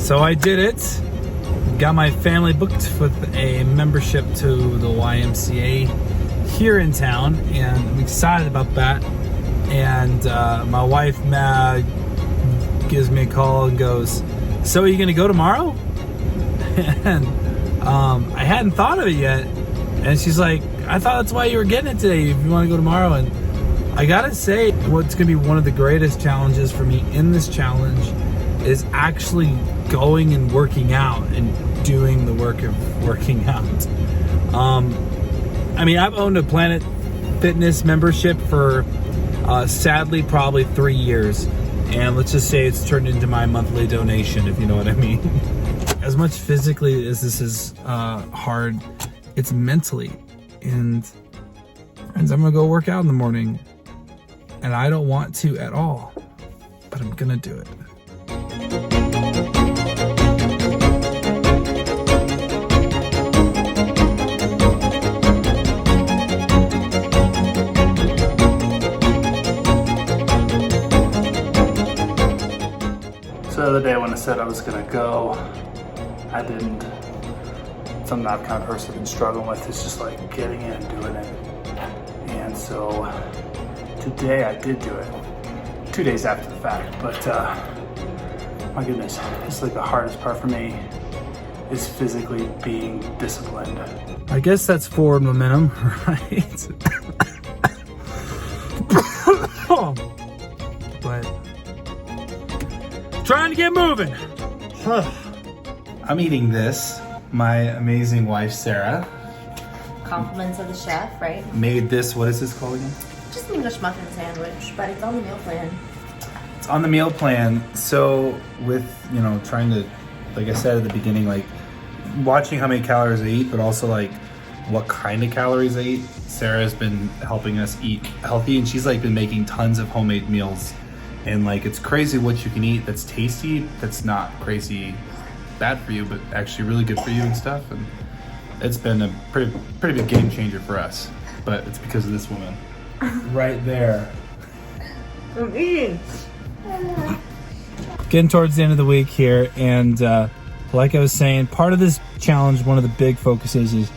So I did it. Got my family booked with a membership to the YMCA here in town, and I'm excited about that. And my wife, Mag, gives me a call and goes, "So are you going to go tomorrow?" And I hadn't thought of it yet. And she's like, "I thought that's why you were getting it today, if you want to go tomorrow." And I got to say, what's going to be one of the greatest challenges for me in this challenge is actually going and working out and doing the work of working out. I mean, I've owned a Planet Fitness membership for sadly probably 3 years, and let's just say it's turned into my monthly donation, if you know what I mean. As much physically as this is hard, it's mentally. And friends, I'm gonna go work out in the morning, and I don't want to at all, but I'm gonna do it. So the other day when I said I was gonna go, I didn't. Something I've kind of personally been struggling with is just like getting in and doing it. And so today I did do it, 2 days after the fact, but my goodness, it's like the hardest part for me is physically being disciplined. I guess that's forward momentum, right? But trying to get moving. I'm eating this. My amazing wife, Sarah. Compliments of the chef, right? Made this, what is this called again? Just an English muffin sandwich, but it's on the meal plan. It's on the meal plan. So with, trying to, like I said at the beginning, like watching how many calories I eat, but also like what kind of calories I eat. Sarah has been helping us eat healthy, and she's like been making tons of homemade meals. And like, it's crazy what you can eat that's tasty, that's not crazy bad for you, but actually really good for you and stuff. And it's been a pretty big game changer for us, but it's because of this woman right there. I'm eating. Getting towards the end of the week here, and like I was saying, part of this challenge, one of the big focuses is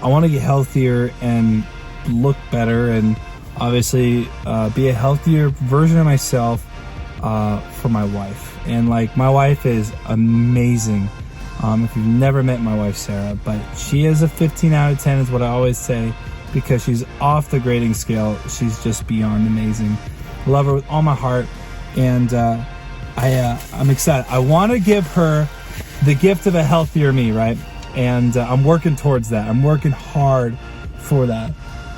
I want to get healthier and look better, and obviously be a healthier version of myself for my wife. And like, my wife is amazing. If you've never met my wife, Sarah, but she is a 15 out of 10 is what I always say, because she's off the grading scale. She's just beyond amazing. Love her with all my heart. And I'm excited. I want to give her the gift of a healthier me, right? And I'm working towards that. I'm working hard for that.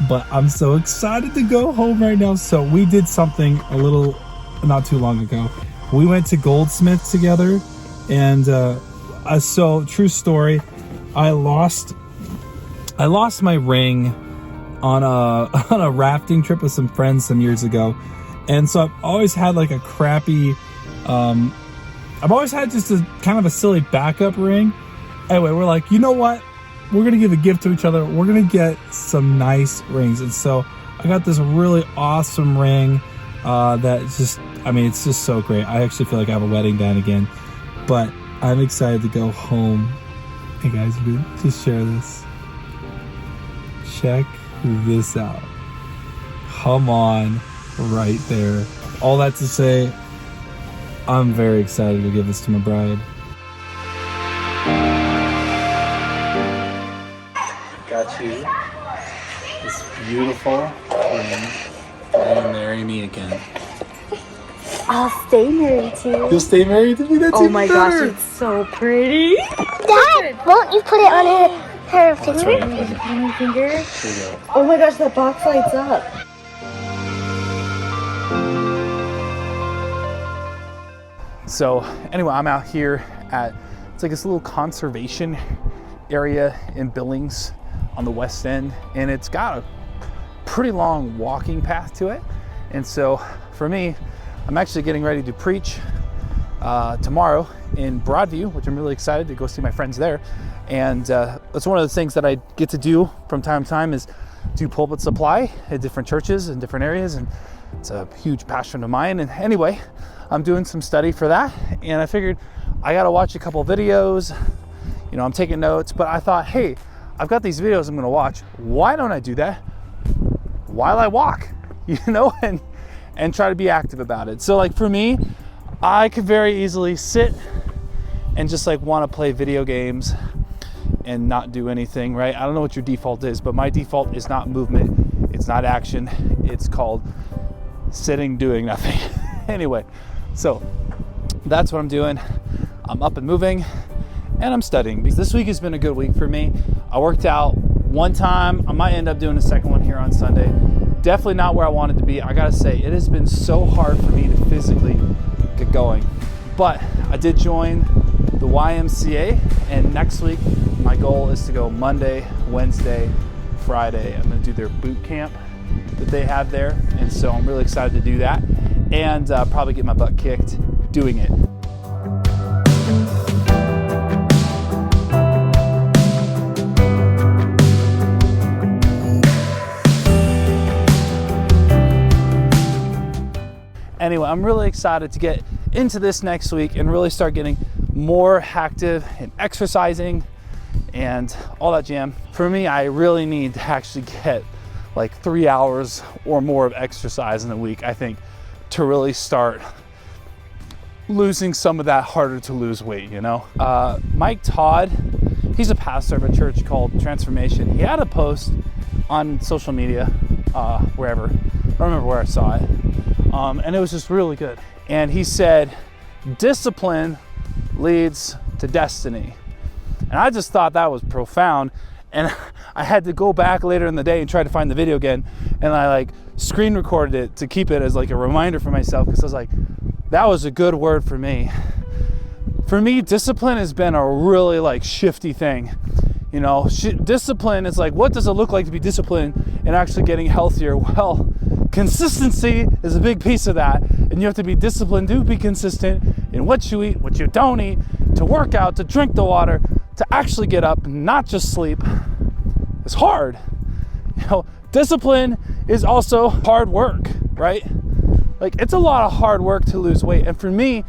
But I'm so excited to go home right now. So we did something not too long ago. We went to Goldsmith together, and so true story. I lost my ring on a rafting trip with some friends some years ago, and so I've always had like a crappy. I've always had just a kind of a silly backup ring. Anyway, we're like, you know what? We're gonna give a gift to each other. We're gonna get some nice rings, and so I got this really awesome ring. It's just so great. I actually feel like I have a wedding band again, but I'm excited to go home. Hey guys, just share this. Check this out. Come on, right there. All that to say, I'm very excited to give this to my bride. Got you this beautiful ring. And marry me again. I'll stay married to you. You'll stay married to me? That's oh my gosh, it's so pretty. Dad, won't you put it on her finger? Right. On my finger? There you go. Oh my gosh, that box lights up. So anyway, I'm out here it's like this little conservation area in Billings on the west end, and it's got a pretty long walking path to it. And so for me, I'm actually getting ready to preach tomorrow in Broadview, which I'm really excited to go see my friends there. And that's one of the things that I get to do from time to time is do pulpit supply at different churches and different areas. And It's a huge passion of mine. And anyway, I'm doing some study for that, and I figured I got to watch a couple videos. You know, I'm taking notes, but I thought, hey, I've got these videos I'm going to watch. Why don't I do that while I walk, you know, and try to be active about it? So like for me, I could very easily sit and just like want to play video games and not do anything, right? I don't know what your default is, but my default is not movement. It's not action. It's called sitting, doing nothing. Anyway, so that's what I'm doing. I'm up and moving, and I'm studying, because this week has been a good week for me. I worked out one time. I might end up doing a second one here on Sunday. Definitely not where I wanted to be. I gotta say, it has been so hard for me to physically get going. But I did join the YMCA, and next week my goal is to go Monday, Wednesday, Friday. I'm gonna do their boot camp that they have there, and so I'm really excited to do that, and probably get my butt kicked doing it. Anyway, I'm really excited to get into this next week and really start getting more active and exercising and all that jam. For me, I really need to actually get like 3 hours or more of exercise in a week, I think, to really start losing some of that harder to lose weight, you know? Mike Todd, he's a pastor of a church called Transformation. He had a post on social media, wherever, I don't remember where I saw it, and it was just really good. And he said, discipline leads to destiny. And I just thought that was profound. And I had to go back later in the day and try to find the video again. And I like screen recorded it to keep it as like a reminder for myself, because I was like, that was a good word for me. For me, discipline has been a really like shifty thing. You know, discipline is like, what does it look like to be disciplined and actually getting healthier? Well, consistency is a big piece of that. And you have to be disciplined to be consistent in what you eat, what you don't eat, to work out, to drink the water, to actually get up, not just sleep. It's hard. You know, discipline is also hard work, right? Like, it's a lot of hard work to lose weight. And for me,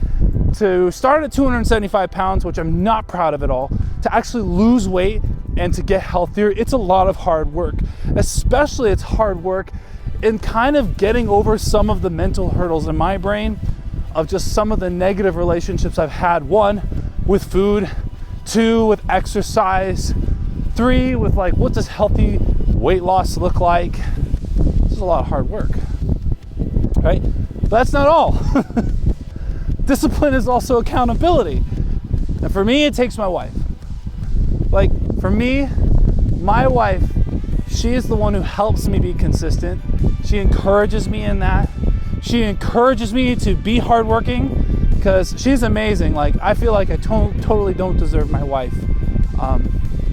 to start at 275 pounds, which I'm not proud of at all, to actually lose weight and to get healthier, it's a lot of hard work. Especially it's hard work in kind of getting over some of the mental hurdles in my brain of just some of the negative relationships I've had. 1, with food. 2, with exercise. 3, with like, what does healthy weight loss look like? This is a lot of hard work, right? But that's not all. Discipline is also accountability. And for me, it takes my wife. Like, for me, my wife, she is the one who helps me be consistent. She encourages me in that. She encourages me to be hardworking, because she's amazing. Like, I feel like I totally don't deserve my wife,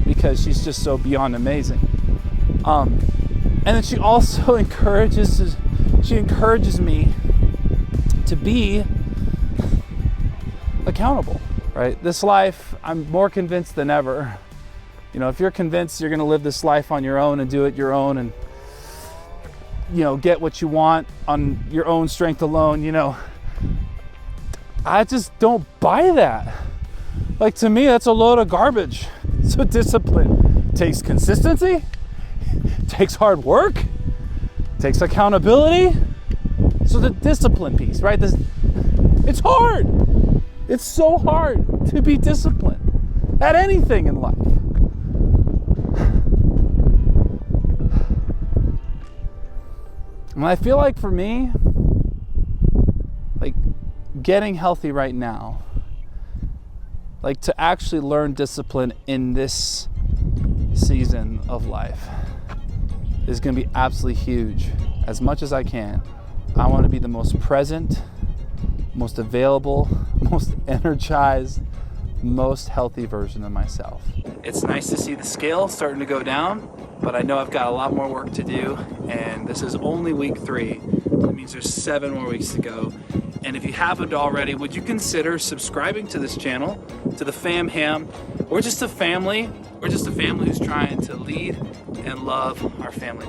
because she's just so beyond amazing. And then she also encourages me to be accountable, right? This life, I'm more convinced than ever. You know, if you're convinced you're going to live this life on your own and do it your own and, you know, get what you want on your own strength alone, you know, I just don't buy that. Like, to me, that's a load of garbage. So discipline takes consistency, takes hard work, takes accountability. So the discipline piece, right? It's hard. It's so hard to be disciplined at anything in life. And I feel like for me, like, getting healthy right now, like, to actually learn discipline in this season of life is going to be absolutely huge. As much as I can, I want to be the most present, most available, most energized, most healthy version of myself. It's nice to see the scale starting to go down, but I know I've got a lot more work to do, and this is only week 3. That means there's 7 more weeks to go. And if you haven't already, would you consider subscribing to this channel, to the Fam Ham, or just a family who's trying to lead and love our family.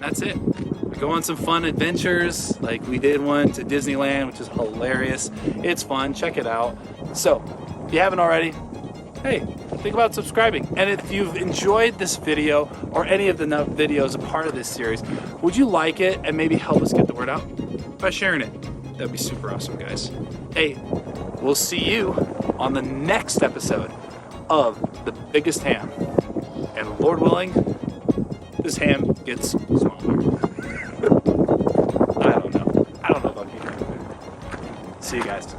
And that's it. We go on some fun adventures, like we did one to Disneyland, which is hilarious. It's fun, check it out. So, if you haven't already, hey, think about subscribing. And if you've enjoyed this video or any of the videos a part of this series, would you like it and maybe help us get the word out by sharing it? That'd be super awesome, guys. Hey, we'll see you on the next episode of The Biggest Ham. And Lord willing, this ham gets smaller. I don't know if I'll keep it. See you guys.